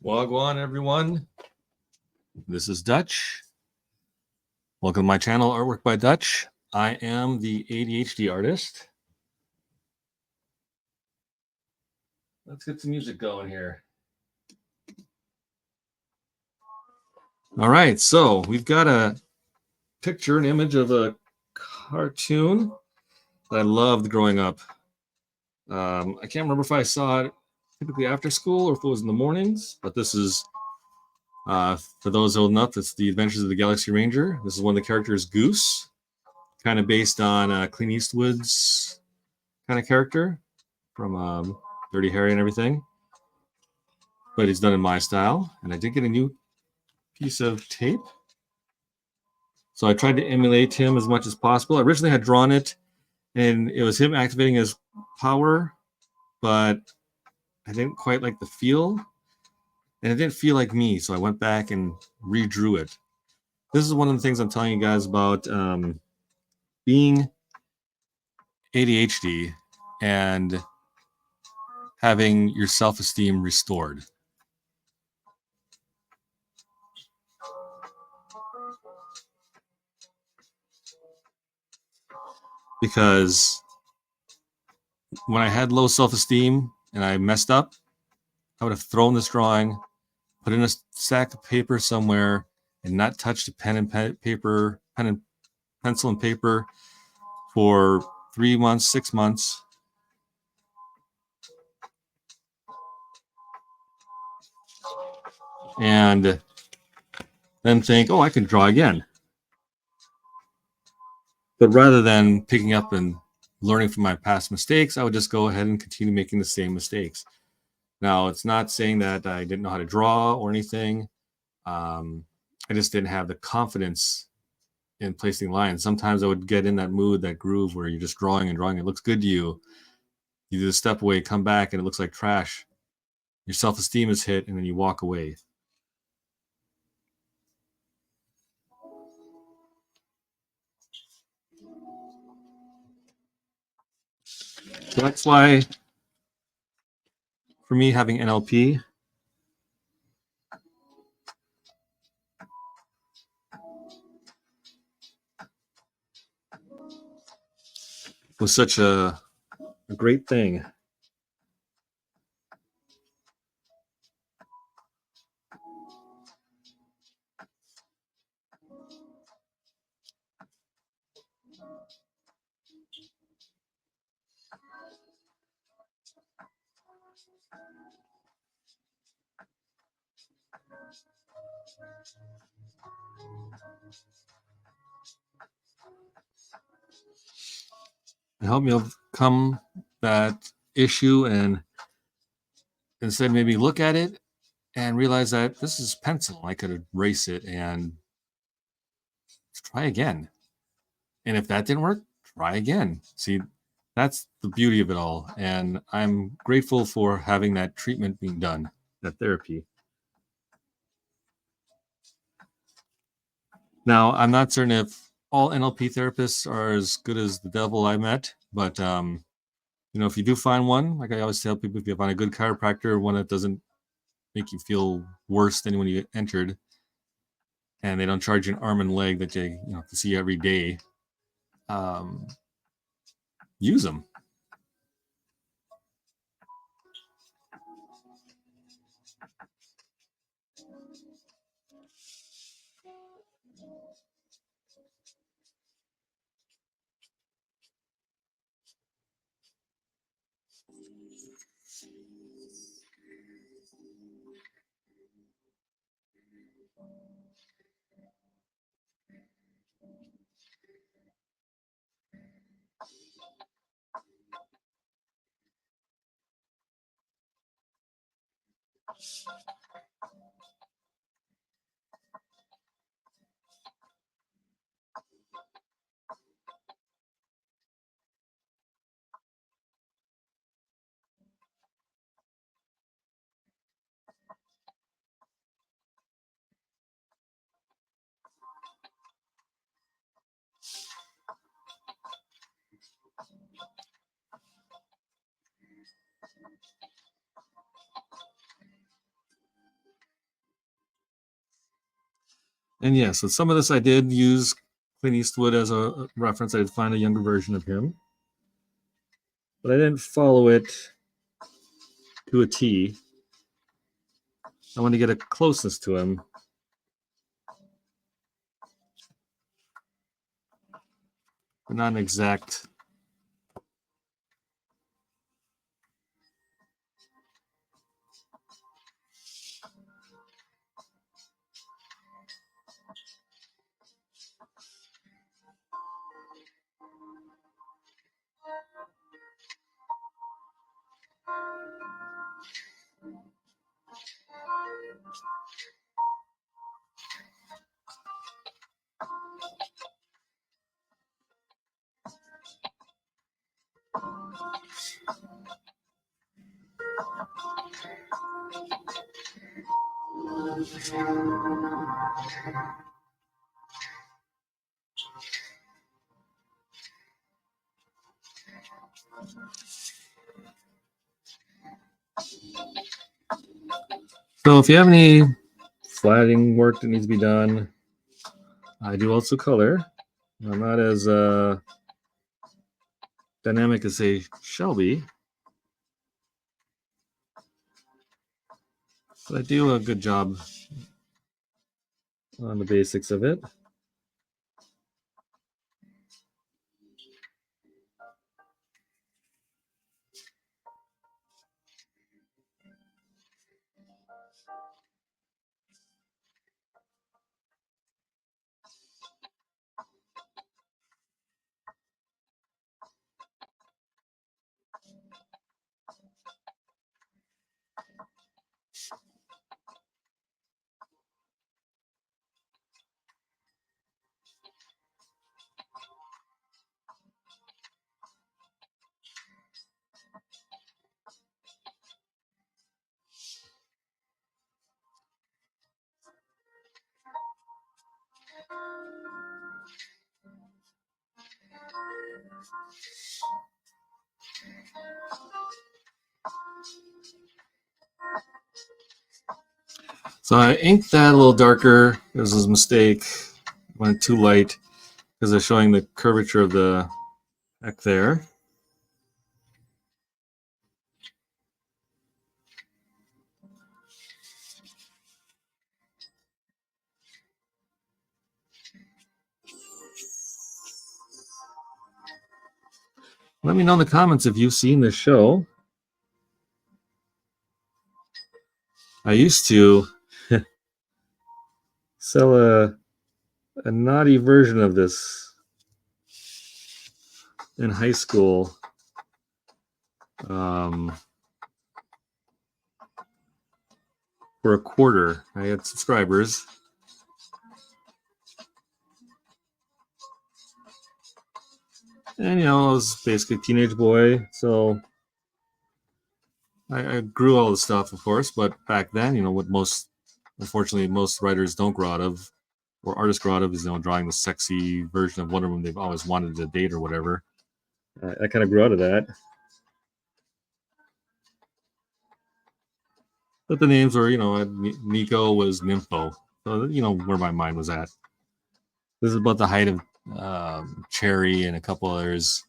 Wagwan, everyone. This is Dutch. Welcome to my channel, Artwork by Dutch. I am the ADHD artist. Let's get some music going here. All right, so we've got a picture, an image of a cartoon that I loved growing up. I can't remember if I saw it typically after school or if it was in the mornings, but this is, for those old enough, it's The Adventures of the Galaxy Ranger. This is one of the characters, Goose, kind of based on Clint Eastwood's kind of character from Dirty Harry and everything, but he's done in my style. And I did get a new piece of tape, so I tried to emulate him as much as possible. I originally had drawn it, and it was him activating his power, but I didn't quite like the feel, and it didn't feel like me, so I went back and redrew it. This is one of the things I'm telling you guys about being ADHD and having your self-esteem restored. Because when I had low self-esteem and I messed up, I would have thrown this drawing, put it in a stack of paper somewhere, and not touched a pen and pencil and paper for 3 months, 6 months. And then think, oh, I can draw again. But rather than picking up and learning from my past mistakes, I would just go ahead and continue making the same mistakes. Now, it's not saying that I didn't know how to draw or anything. I just didn't have the confidence in placing lines. Sometimes I would get in that mood, that groove where you're just drawing and drawing. It looks good to you. You do the step away, come back, and it looks like trash. Your self-esteem is hit, and then you walk away. So that's why, for me, having NLP was such a great thing. It helped me overcome that issue and instead maybe look at it and realize that this is pencil. I could erase it and try again. And if that didn't work, try again. See, that's the beauty of it all. And I'm grateful for having that treatment being done, that therapy. Now, I'm not certain if all NLP therapists are as good as the devil I met, but you know, if you do find one, like I always tell people, if you find a good chiropractor, one that doesn't make you feel worse than when you entered, and they don't charge you an arm and leg that you have to see every day, use them. And yeah, so some of this I did use Clint Eastwood as a reference. I did find a younger version of him, but I didn't follow it to a T. I want to get a closeness to him. But not an exact. So if you have any flatting work that needs to be done, I do also color. I'm not as dynamic as say Shelby, but I do a good job on the basics of it. So I inked that a little darker. It was a mistake. Went too light because they're showing the curvature of the neck there. Let me know in the comments if you've seen this show. I used to sell a naughty version of this in high school. For a quarter. I had subscribers. And, I was basically a teenage boy, so I grew all the stuff, of course, but back then, what unfortunately, most writers don't grow out of, or artists grow out of, is, drawing the sexy version of Wonder Woman they've always wanted to date or whatever. I kind of grew out of that. But the names were, Nico was Nympho. So, where my mind was at. This is about the height of Cherry and a couple others.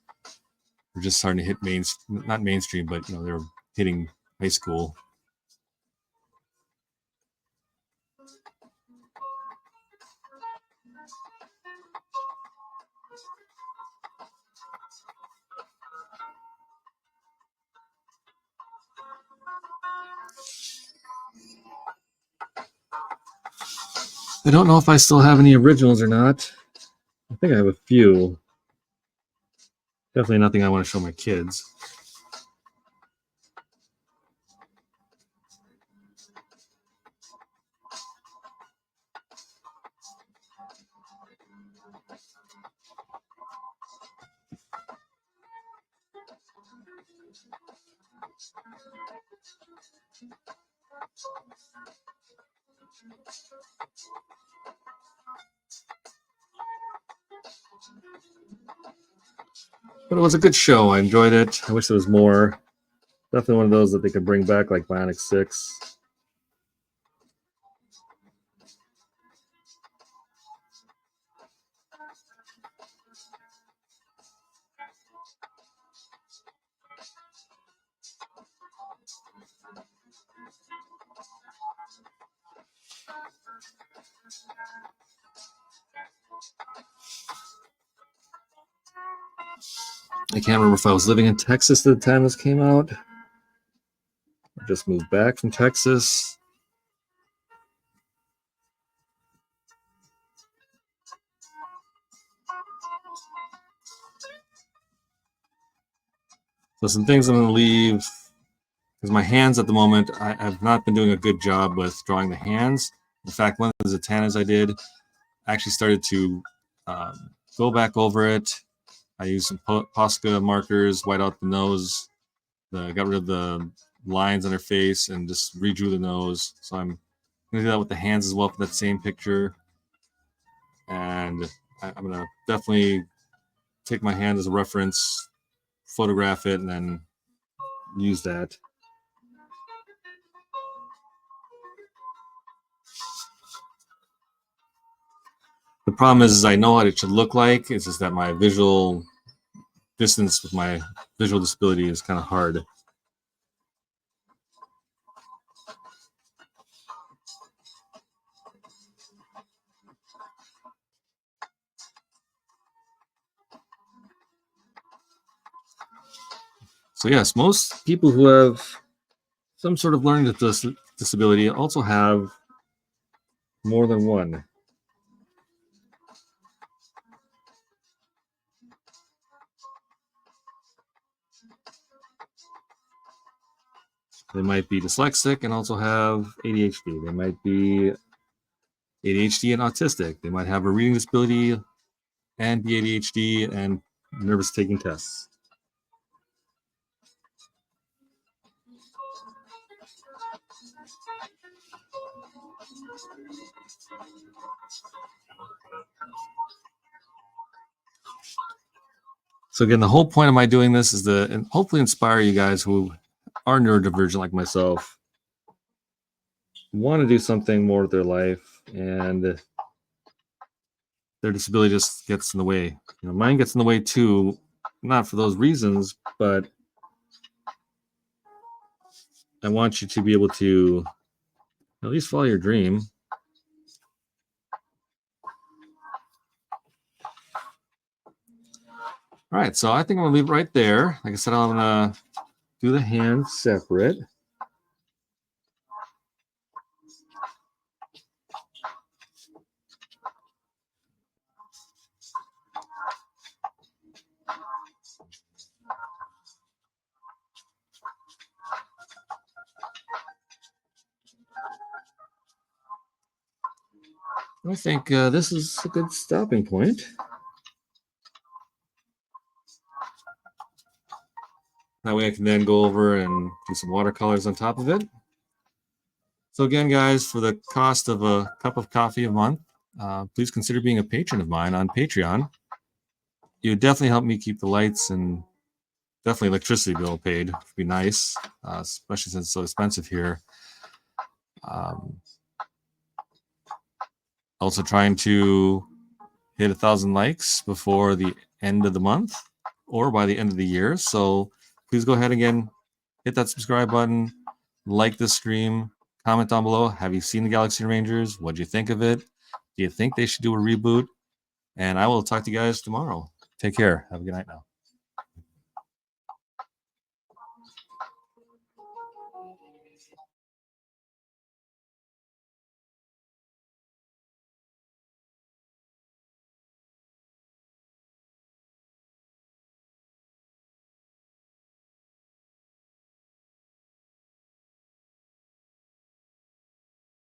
Were just starting to hit not mainstream, but, they were hitting high school. I don't know if I still have any originals or not. I think I have a few. Definitely nothing I want to show my kids. But it was a good show. I enjoyed it. I wish there was more. Definitely one of those that they could bring back, like Bionic 6. I can't remember if I was living in Texas at the time this came out. I just moved back from Texas. So some things I'm going to leave, because my hands at the moment, I've not been doing a good job with drawing the hands. In fact, one of the Zatanas I did, I actually started to go back over it. I used some Posca markers, white out the nose, got rid of the lines on her face, and just redrew the nose. So I'm going to do that with the hands as well for that same picture. And I'm going to definitely take my hand as a reference, photograph it, and then use that. The problem is I know what it should look like. It's just that my visual distance with my visual disability is kind of hard. So yes, most people who have some sort of learning disability also have more than one. They might be dyslexic and also have ADHD. They might be ADHD and autistic. They might have a reading disability and be ADHD and nervous taking tests. So again, the whole point of my doing this is to hopefully inspire you guys who are neurodivergent like myself, want to do something more with their life, and their disability just gets in the way. You know, mine gets in the way too, not for those reasons, but I want you to be able to at least follow your dream. All right, so I think I'm gonna leave it right there. Like I said, I'm gonna do the hands separate. I think this is a good stopping point. That way I can then go over and do some watercolors on top of it. So again, guys, for the cost of a cup of coffee a month, please consider being a patron of mine on Patreon. You would definitely help me keep the lights and definitely electricity bill paid. Would be nice, especially since it's so expensive here. Also trying to hit 1,000 likes before the end of the month or by the end of the year. So please go ahead again, hit that subscribe button, like this stream, comment down below. Have you seen the Galaxy Rangers? What do you think of it? Do you think they should do a reboot? And I will talk to you guys tomorrow. Take care. Have a good night now.